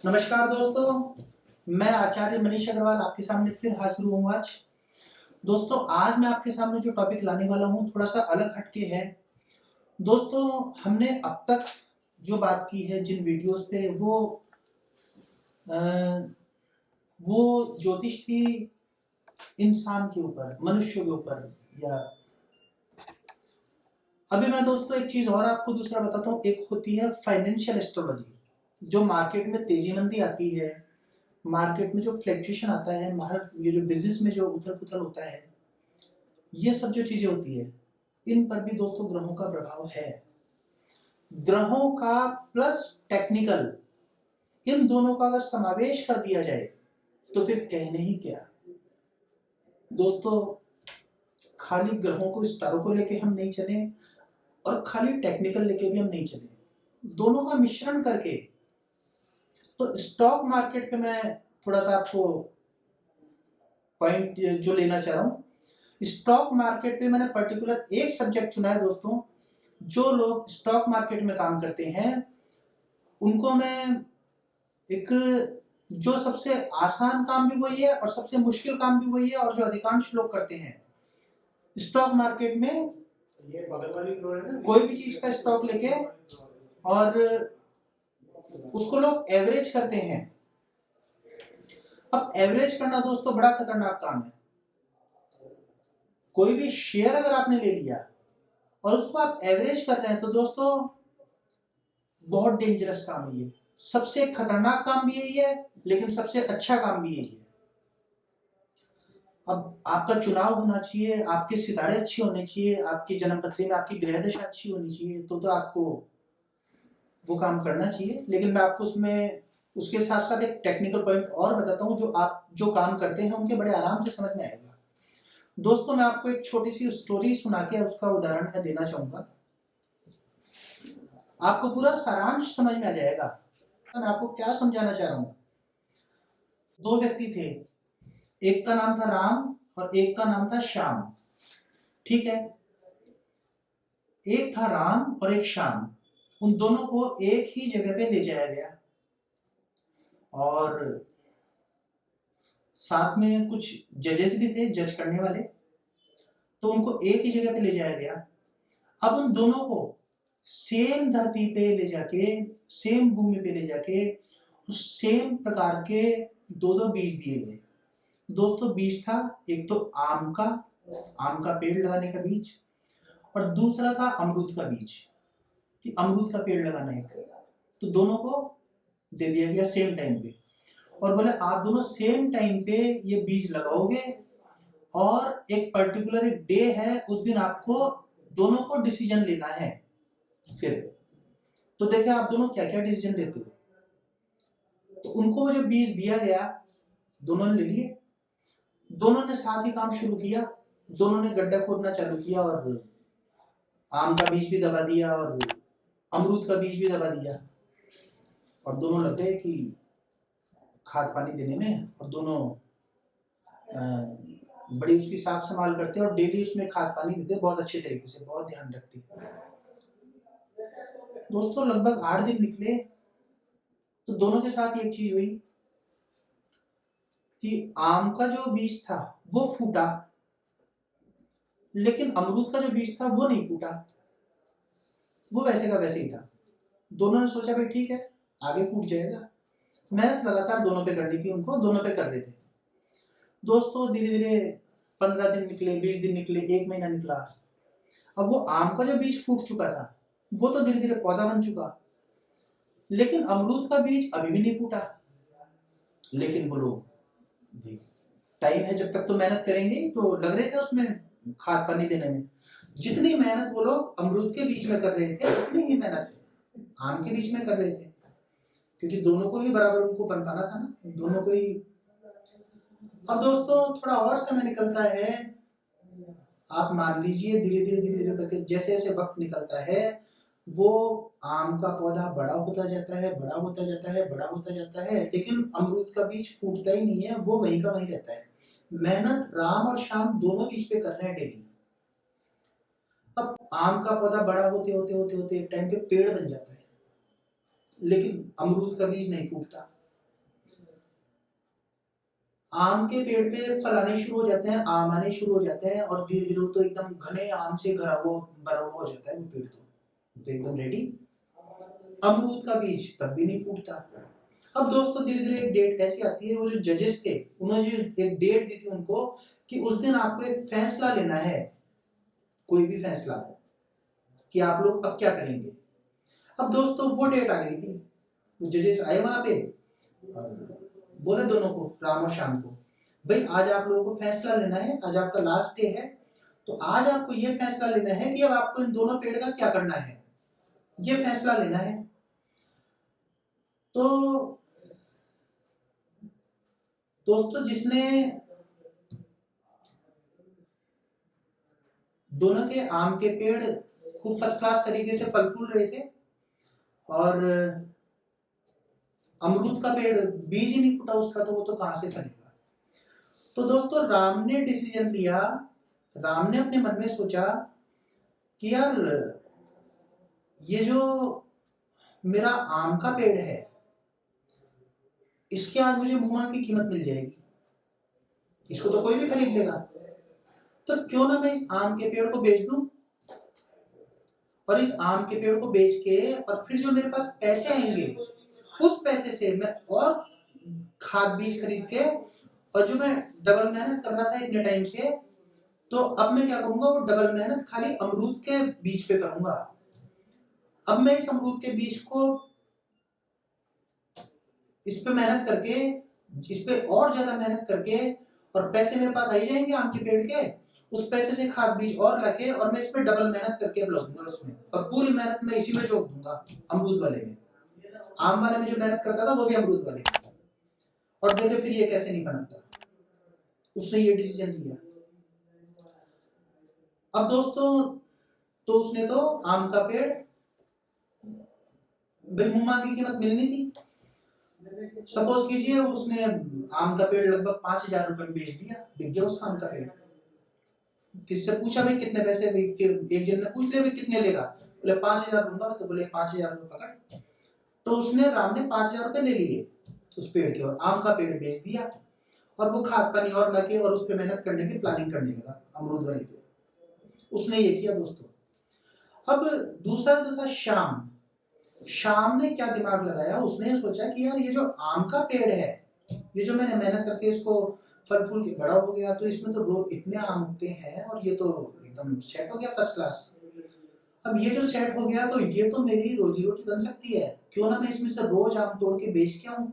नमस्कार दोस्तों, मैं आचार्य मनीष अग्रवाल आपके सामने फिर हाजिर हूँ आज। दोस्तों, आज मैं आपके सामने जो टॉपिक लाने वाला हूँ थोड़ा सा अलग हटके है। दोस्तों, हमने अब तक जो बात की है जिन वीडियोस पे अ, वो ज्योतिष थी इंसान के ऊपर, मनुष्य के ऊपर। या अभी मैं दोस्तों एक चीज और आपको दूसरा बताता हूँ। एक होती है फाइनेंशियल एस्ट्रोलॉजी, जो मार्केट में तेजी मंदी आती है, मार्केट में जो फ्लक्चुएशन आता है, ये जो बिजनेस में जो उथल पुथल होता है, ये सब जो चीजें होती है, इन पर भी दोस्तों ग्रहों का प्रभाव है। ग्रहों का प्लस टेक्निकल, इन दोनों का अगर समावेश कर दिया जाए तो फिर कहने ही क्या। दोस्तों, खाली ग्रहों को, स्टारों को लेके हम नहीं चले और खाली टेक्निकल लेके भी हम नहीं चले, दोनों का मिश्रण करके। तो स्टॉक मार्केट पे मैं थोड़ा सा आपको पॉइंट जो लेना चाह रहा हूँ, स्टॉक मार्केट पे मैंने पर्टिकुलर एक सब्जेक्ट चुना है दोस्तों। जो लोग स्टॉक मार्केट में काम करते हैं उनको मैं एक, जो सबसे आसान काम भी वही है और सबसे मुश्किल काम भी वही है, और जो अधिकांश लोग करते हैं स्टॉक मार्केट में, ये बगल वाली फ्लोर है ना, कोई भी चीज का स्टॉक लेके और उसको लोग एवरेज करते हैं। अब एवरेज करना दोस्तों बड़ा खतरनाक काम है। कोई भी शेयर अगर आपने ले लिया और उसको आप एवरेज कर रहे हैं तो दोस्तों बहुत डेंजरस काम है ये। सबसे खतरनाक काम भी यही है, लेकिन सबसे अच्छा काम भी यही है। अब आपका चुनाव होना चाहिए, आपके सितारे अच्छे होने चाहिए, आपकी जन्मपत्री में आपकी ग्रह दशा अच्छी होनी चाहिए, तो आपको वो काम करना चाहिए। लेकिन मैं आपको उसमें उसके साथ साथ एक टेक्निकल पॉइंट और बताता हूँ, जो आप जो काम करते हैं उनके बड़े आराम से समझ में आएगा। दोस्तों, मैं आपको एक छोटी सी स्टोरी सुना के उसका उदाहरण मैं देना चाहूंगा, आपको पूरा सारांश समझ में आ जाएगा। मैं आपको क्या समझाना चाह रहा हूं। दो व्यक्ति थे, एक का नाम था राम और एक का नाम था श्याम। ठीक है, एक था राम और एक श्याम। उन दोनों को एक ही जगह पे ले जाया गया और साथ में कुछ जजेस भी थे, जज करने वाले। तो उनको एक ही जगह पे ले जाया गया। अब उन दोनों को सेम धरती पे ले जाके, सेम भूमि पे ले जाके सेम प्रकार के दो दो बीज दिए गए। दोस्तों, बीज था एक तो आम का पेड़ लगाने का बीज, और दूसरा था अमरूद का बीज, कि अमरूद का पेड़ लगाना है। तो दोनों को दे दिया गया सेम टाइम पे, और बोले आप दोनों सेम टाइम पे ये बीज लगाओगे, और एक पर्टिकुलर डे है, उस दिन आपको दोनों को डिसीजन लेना है। फिर तो देखे आप दोनों क्या क्या डिसीजन लेते हो। तो उनको जो बीज दिया गया दोनों ने ले लिए, दोनों ने साथ ही काम शुरू किया। दोनों ने गड्ढा खोदना चालू किया और आम का बीज भी दबा दिया और अमरूद का बीज भी दबा दिया, और दोनों लग गए कि खाद पानी देने में। और दोनों बड़ी उसकी साफ संभाल करते और डेली उसमें खाद पानी देते, बहुत अच्छे तरीके से, बहुत ध्यान रखते। दोस्तों, लगभग 8 दिन निकले तो दोनों के साथ एक चीज हुई कि आम का जो बीज था वो फूटा, लेकिन अमरूद का जो बीज था वो नहीं फूटा, वो वैसे का वैसे ही था। दोनों ने सोचा भाई ठीक है, आगे फूट जाएगा। मेहनत लगातार दोनों पे करनी थी उनको, दोनों पे कर रहे थे। दोस्तों, धीरे धीरे 15 दिन निकले, 20 दिन निकले, 1 महीना निकला। अब वो आम का जो बीज फूट चुका था वो तो धीरे धीरे पौधा बन चुका, लेकिन अमरूद का बीज अभी भी नहीं फूटा। लेकिन वो लोग, टाइम है जब तक तो मेहनत करेंगे, तो लग रहे थे उसमें खाद पानी देने में। जितनी मेहनत वो लोग अमरूद के बीच में कर रहे थे, उतनी ही मेहनत आम के बीच में कर रहे थे, क्योंकि दोनों को ही बराबर उनको पनपाना था ना, दोनों को ही। अब दोस्तों, थोड़ा और समय निकलता है, आप मान लीजिए धीरे धीरे धीरे धीरे करके जैसे जैसे वक्त निकलता है, वो आम का पौधा बड़ा होता जाता है, बड़ा होता जाता है, बड़ा होता जाता है, लेकिन अमरूद का बीज फूटता ही नहीं है, वो वहीं का वहीं रहता है। मेहनत राम और श्याम दोनों बीज पे कर रहे हैं डेली। अब आम का पौधा बड़ा होते होते होते होते एक टाइम पे पेड़ बन जाता है, लेकिन अमरूद का बीज नहीं फूटता। आम के पेड़ पे फल आने शुरू हो जाते हैं, आम आने शुरू हो जाते हैं और धीरे धीरे तो एकदम घने आम से भरा हुआ हो जाता है वो पेड़, तो एकदम रेडी। अमरूद का बीज तब भी नहीं फूटता। अब दोस्तों धीरे धीरे एक डेट ऐसी आती है, वो जो जजेस थे उन्होंने जो एक डेट दी थी उनको कि उस दिन आपको एक फैसला लेना है, कोई भी फैसला, कि आप लोग अब क्या करेंगे। अब दोस्तों वो डेट आ गई थी, वो जजेस आए वहां पे और बोले दोनों को, राम और श्याम को, भाई आज आप लोगों को फैसला लेना है, आज आपका लास्ट डे है, तो आज आपको ये फैसला लेना है कि अब आपको इन दोनों पेड़ का क्या करना है, ये फैसला लेना है। तो दोस्तों जिसने दोनों के आम के पेड़ खूब फर्स्ट क्लास तरीके से फल फूल रहे थे और अमरूद का पेड़ बीज ही नहीं फूटा उसका, तो वो तो कहां से फलेगा। तो दोस्तों राम ने डिसीजन लिया, राम ने अपने मन में सोचा कि यार ये जो मेरा आम का पेड़ है इसके आज मुझे मुंह की कीमत मिल जाएगी, इसको तो कोई भी खरीद लेगा, तो क्यों ना मैं इस आम के पेड़ को बेच दूं, और इस आम के पेड़ को बेच के और फिर जो मेरे पास पैसे आएंगे उस पैसे से मैं और खाद बीज खरीद के, और जो मैं डबल मेहनत कर रहा था इतने टाइम से, तो अब मैं क्या करूंगा, वो डबल मेहनत खाली अमरूद के बीज पे करूंगा। अब मैं इस अमरूद के बीज को इस पे मेहनत करके, इस पे और ज्यादा मेहनत करके, और पैसे मेरे पास आई जाएंगे आम के पेड़ के, उस पैसे से खाद बीज और रखे और मैं इसमें डबल मेहनत करके अब लगूंगा इसमें, और पूरी मेहनत मैं इसी में झोंक दूंगा, अमरूद वाले में। आम वाले में जो मेहनत करता था वो भी अमरूद वाले में, और देखो फिर ये कैसे नहीं बनता। उसने ये डिसीजन लिया। अब दोस्तों तो उसने तो आम का पेड़ बेमुमा की कीमत मिलनी थी। सपोज कीजिए उसने आम का पेड़ लगभग 5,000 रुपए में बेच दिया, बिक गया उसका आम का पेड़। किससे पूछा भाई कितने पैसे, एक जन ने पूछ लिया भाई कितने लेगा, बोले 5,000 लूंगा मैं, तो बोले 5,000 रुपए पकड़। तो उसने राम ने 5,000 रुपए ले लिए उस पेड़ के और आम का पेड़ बेच दिया, और वो खाद पानी और लगे और उस पर मेहनत करने की प्लानिंग करने लगा अमरूद वाले पे। उसने ये किया दोस्तों। अब दूसरा जो था श्याम, श्याम ने क्या दिमाग लगाया, उसने सोचा कि यार ये जो आम का पेड़ है, ये जो मैंने मेहनत करके इसको फल फूल के बड़ा हो गया, तो इसमें तो रोज इतने आम उगते हैं और ये तो एकदम सेट हो गया फर्स्ट क्लास। अब ये जो सेट हो गया तो ये तो मेरी रोजी रोटी बन सकती है, क्यों ना मैं इसमें से रोज आम तोड़ के बेच के आऊं,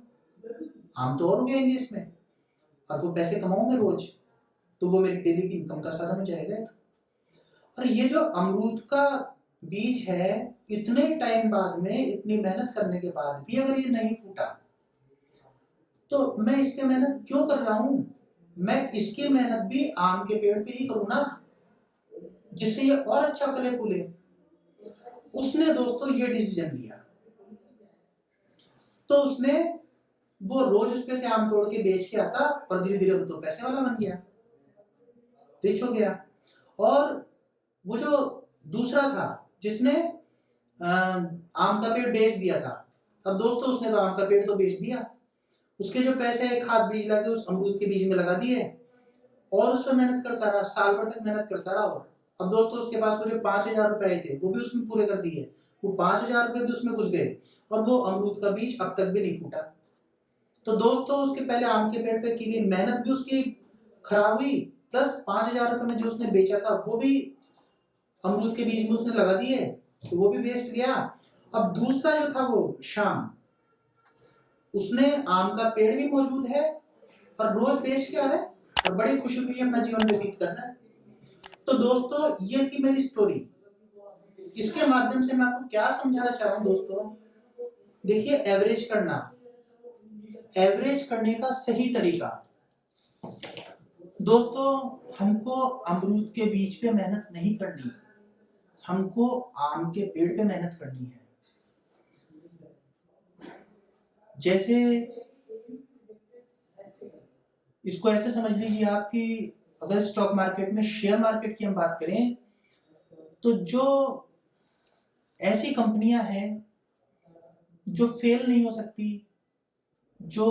आम तो और उगेंगे इसमें और वो पैसे कमाऊं मैं रोज, तो वो मेरी डेली की इनकम का साधन हो जाएगा। और ये जो अमरूद का बीज है, इतने टाइम बाद में इतनी मेहनत करने के बाद भी अगर ये नहीं फूटा, तो मैं इस पे मेहनत क्यों कर रहा हूं, मैं इसकी मेहनत भी आम के पेड़ पे ही करूं ना, जिससे ये और अच्छा फले फूले। उसने दोस्तों ये डिसीजन लिया, तो उसने वो रोज उस पे से आम तोड़ के बेच के आता और धीरे धीरे वो तो पैसे वाला बन गया, रिच हो गया। और वो जो दूसरा था जिसने आम का पेड़ बेच दिया था, अब दोस्तों उसने तो आम का पेड़ तो बेच दिया, उसके जो पैसे खाद बीज लगे उस अमरूद के बीज में लगा दिए और उस पर मेहनत करता रहा, साल भर तक मेहनत करता रहा। और अब दोस्तों उसके पास वो जो 5,000 रुपए आए थे वो भी उसमें पूरे कर दिए, वो 5,000 रुपए भी उसमें घुस गए और वो अमरूद का बीज अब तक भी नहीं फूटा। तो दोस्तों उसके पहले आम के पेड़ पे की गई मेहनत भी उसकी खराब हुई, प्लस 5,000 रुपए में जो उसने बेचा था वो भी अमरूद के बीज में उसने लगा दिए, तो वो भी वेस्ट गया। अब दूसरा जो था वो श्याम, उसने आम का पेड़ भी मौजूद है और रोज बेच के आ रहा है और बड़ी खुशी खुशी अपना जीवन व्यतीत कर रहा है। तो दोस्तों ये थी मेरी स्टोरी। इसके माध्यम से मैं आपको क्या समझाना चाह रहा हूं दोस्तों, देखिए एवरेज करना, एवरेज करने का सही तरीका। दोस्तों हमको अमरूद के बीज पे मेहनत नहीं करनी, हमको आम के पेड़ पे मेहनत करनी है। जैसे इसको ऐसे समझ लीजिए आप कि अगर स्टॉक मार्केट में शेयर मार्केट की हम बात करें, तो जो ऐसी कंपनियां हैं जो फेल नहीं हो सकती, जो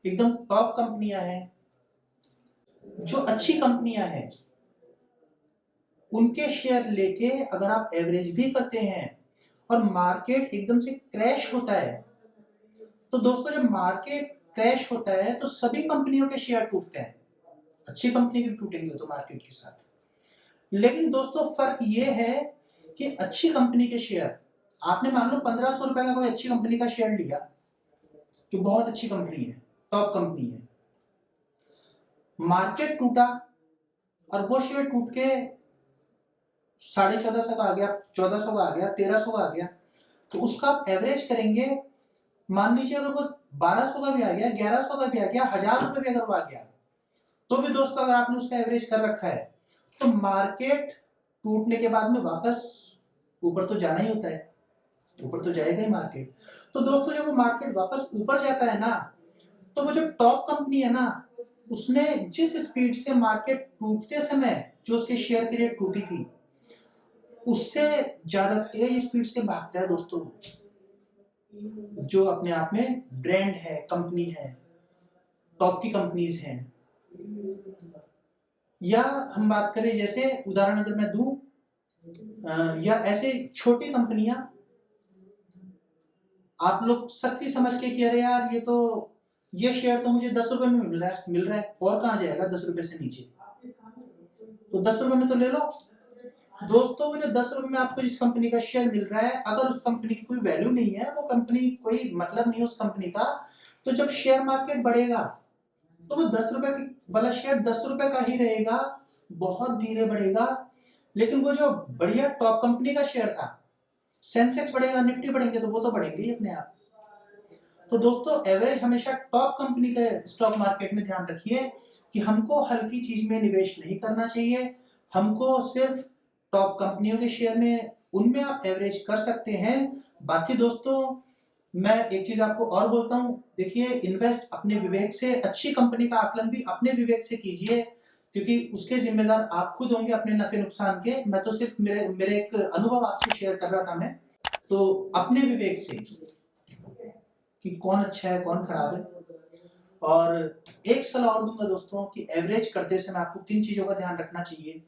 एकदम टॉप कंपनियां हैं, जो अच्छी कंपनियां हैं उनके शेयर लेके अगर आप एवरेज भी करते हैं और मार्केट एकदम से क्रैश होता है, तो दोस्तों जब मार्केट क्रैश होता है तो सभी कंपनियों के शेयर टूटते हैं, अच्छी कंपनी के टूटेंगे तो मार्केट के साथ। लेकिन दोस्तों फर्क ये है कि अच्छी कंपनी के शेयर, आपने मान लो 1500 रुपए का कोई अच्छी कंपनी का शेयर लिया जो बहुत अच्छी कंपनी है, टॉप कंपनी है, मार्केट टूटा और वो शेयर टूट के 1450 का आ गया, 1400 का आ गया, 1300 का आ गया, तो उसका आप एवरेज करेंगे, मान लीजिए अगर वो 1200 का भी आ गया, 1100 का भी आ गया, 1000 रुपए भी अगर वो आ गया, तो भी दोस्तों अगर आपने उसका एवरेज कर रखा है तो मार्केट टूटने के बाद में वापस ऊपर तो जाना ही होता है, ऊपर तो जाएगा ही मार्केट। तो दोस्तों जब वो मार्केट वापस ऊपर जाता है ना, तो वो जो टॉप कंपनी है ना, उसने जिस स्पीड से मार्केट टूटते समय जो उसके शेयर की रेट टूटी थी, उससे ज्यादा तेज स्पीड से भागता है दोस्तों, जो अपने आप में ब्रांड है, कंपनी है, टॉप की कंपनीज हैं। या हम बात करें, जैसे उदाहरण अगर मैं दूं, या ऐसे छोटी कंपनियां आप लोग सस्ती समझ के कि अरे यार ये शेयर तो मुझे 10 रुपए में मिल रहा है और कहाँ जाएगा 10 रुपए से नीचे, तो 10 रुपए में तो ले लो। दोस्तों वो जो 10 रुपए में आपको जिस कंपनी का शेयर मिल रहा है, अगर उस कंपनी की कोई वैल्यू नहीं है, वो कंपनी कोई मतलब नहीं है उस कंपनी का, तो जब शेयर मार्केट बढ़ेगा तो वो 10 रुपए वाला शेयर 10 रुपए का ही रहेगा, बहुत धीरे बढ़ेगा। लेकिन वो जो बढ़िया टॉप कंपनी का शेयर था, सेंसेक्स बढ़ेगा, निफ्टी बढ़ेंगे, तो वो तो बढ़ेंगे ही अपने आप। तो दोस्तों एवरेज हमेशा टॉप कंपनी के स्टॉक मार्केट में ध्यान रखिए कि हमको हल्की चीज में निवेश नहीं करना चाहिए, हमको सिर्फ टॉप कंपनियों के शेयर में, उनमें आप एवरेज कर सकते हैं। बाकी दोस्तों मैं एक चीज आपको और बोलता हूं, देखिए इन्वेस्ट अपने विवेक से, अच्छी कंपनी का आकलन भी अपने विवेक से कीजिए, क्योंकि उसके जिम्मेदार आप खुद होंगे अपने नफे नुकसान के। मैं तो सिर्फ मेरे एक अनुभव आपसे शेयर कर रहा था मैं, तो अपने विवेक से कि कौन अच्छा है कौन खराब है। और एक सलाह और दूंगा दोस्तों कि एवरेज करते समय आपको किन चीजों का ध्यान रखना चाहिए।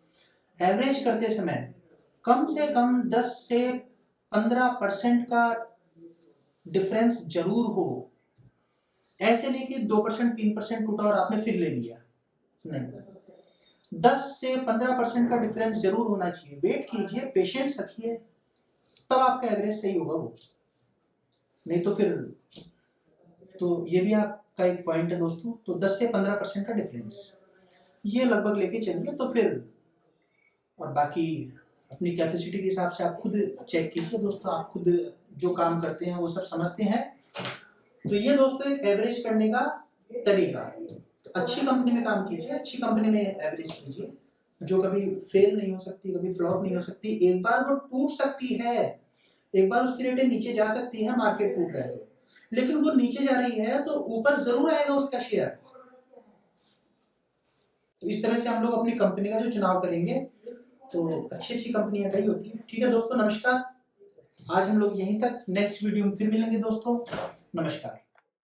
एवरेज करते समय कम से कम 10 से 15% का डिफरेंस जरूर हो। ऐसे नहीं कि 2% 3% टूटा और आपने फिर ले लिया, नहीं, 10 से 15% का डिफरेंस जरूर होना चाहिए। वेट कीजिए, पेशेंस रखिए, तब आपका एवरेज सही होगा वो, नहीं तो फिर तो ये भी आपका एक पॉइंट है दोस्तों। तो 10 से 15% का डिफरेंस ये लगभग लेके चलिए, तो फिर और बाकी अपनी कैपेसिटी के हिसाब से आप खुद चेक कीजिए दोस्तों, आप खुद जो काम करते हैं वो सब समझते हैं। तो ये दोस्तों एक एवरेज करने का तरीका। तो अच्छी कंपनी में काम कीजिए, अच्छी कंपनी में एवरेज कीजिए, जो कभी फेल नहीं हो सकती, कभी फ्लॉप नहीं हो सकती। एक बार वो टूट सकती है, एक बार उसकी रेटें नीचे जा सकती है, मार्केट टूट रहा है तो, लेकिन वो नीचे जा रही है तो ऊपर जरूर आएगा उसका शेयर। तो इस तरह से हम लोग अपनी कंपनी का जो चुनाव करेंगे तो अच्छी अच्छी कंपनियां कई होती है। ठीक है दोस्तों, नमस्कार। आज हम लोग यहीं तक, नेक्स्ट वीडियो में फिर मिलेंगे दोस्तों, नमस्कार।